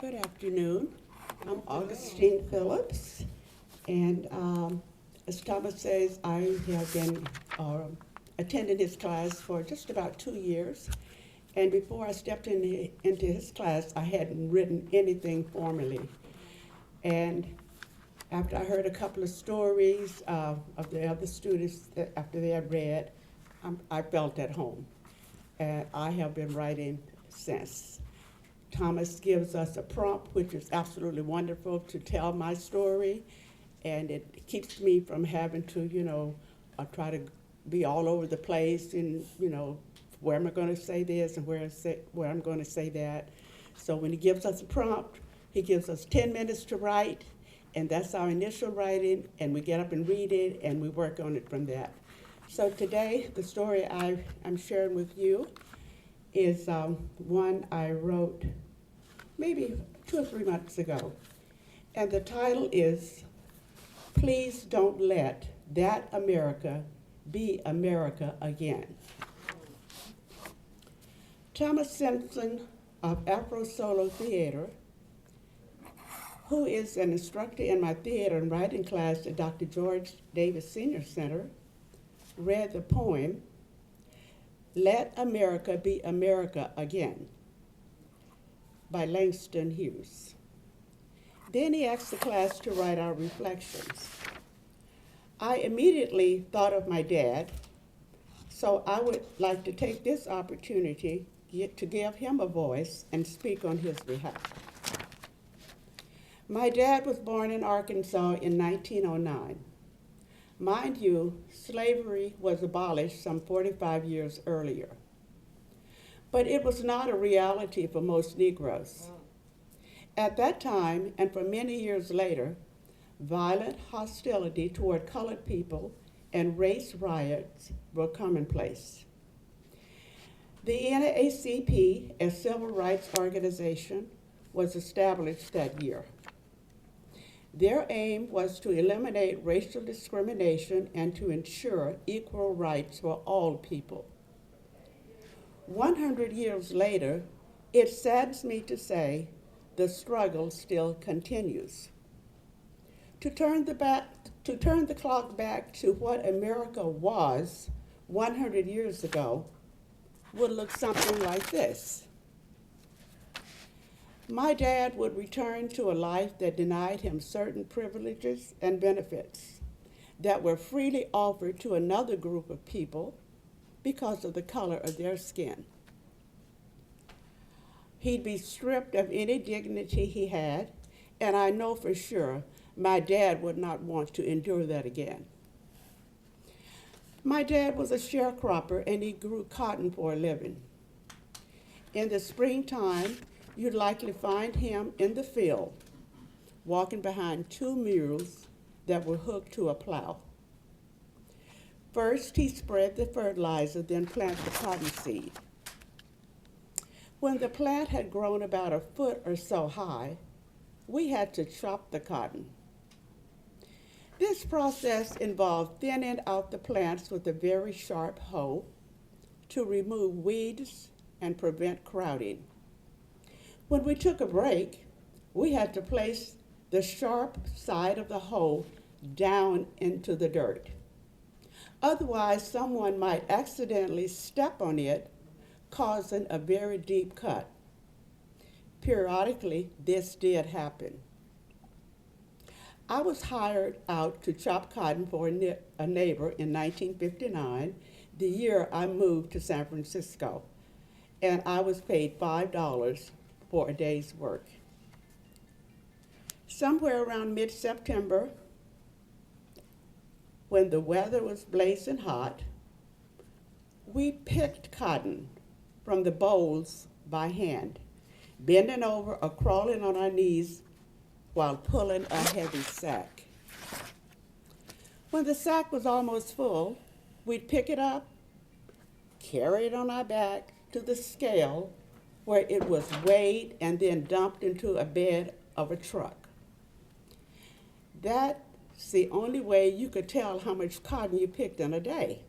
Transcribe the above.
Good afternoon. I'm Augustine Phillips, and as Thomas says, I have been attending his class for just about 2 years. And before I stepped into his class, I hadn't written anything formally. And after I heard a couple of stories of the other students after they had read, I felt at home. And I have been writing since. Thomas gives us a prompt, which is absolutely wonderful to tell my story, and it keeps me from having to, try to be all over the place and, where am I going to say this and where I'm going to say that. So when he gives us a prompt, he gives us 10 minutes to write, and that's our initial writing, and we get up and read it, and we work on it from that. So today, the story I'm sharing with you is one I wrote maybe 2 or 3 months ago. And the title is, Please Don't Let That America Be America Again. Thomas Simpson of AfroSolo Theater, who is an instructor in my theater and writing class at Dr. George Davis Senior Center, read the poem, Let America Be America Again, by Langston Hughes. Then he asked the class to write our reflections. I immediately thought of my dad, so I would like to take this opportunity to give him a voice and speak on his behalf. My dad was born in Arkansas in 1909. Mind you, slavery was abolished some 45 years earlier. But it was not a reality for most Negroes. At that time, and for many years later, violent hostility toward colored people and race riots were commonplace. The NAACP, a civil rights organization, was established that year. Their aim was to eliminate racial discrimination and to ensure equal rights for all people. 100 years later, it saddens me to say the struggle still continues. To turn the clock back to what America was 100 years ago would look something like this. My dad would return to a life that denied him certain privileges and benefits that were freely offered to another group of people because of the color of their skin. He'd be stripped of any dignity he had, and I know for sure my dad would not want to endure that again. My dad was a sharecropper, and he grew cotton for a living. In the springtime, you'd likely find him in the field, walking behind 2 mules that were hooked to a plow. First, he spread the fertilizer, then planted the cotton seed. When the plant had grown about a foot or so high, we had to chop the cotton. This process involved thinning out the plants with a very sharp hoe to remove weeds and prevent crowding. When we took a break, we had to place the sharp side of the hoe down into the dirt. Otherwise, someone might accidentally step on it, causing a very deep cut. Periodically, this did happen. I was hired out to chop cotton for a neighbor in 1959, the year I moved to San Francisco, and I was paid $5 for a day's work. Somewhere around mid-September, when the weather was blazing hot, we picked cotton from the bolls by hand, bending over or crawling on our knees while pulling a heavy sack. When the sack was almost full, we'd pick it up, carry it on our back to the scale where it was weighed and then dumped into a bed of a truck. That's the only way you could tell how much cotton you picked in a day.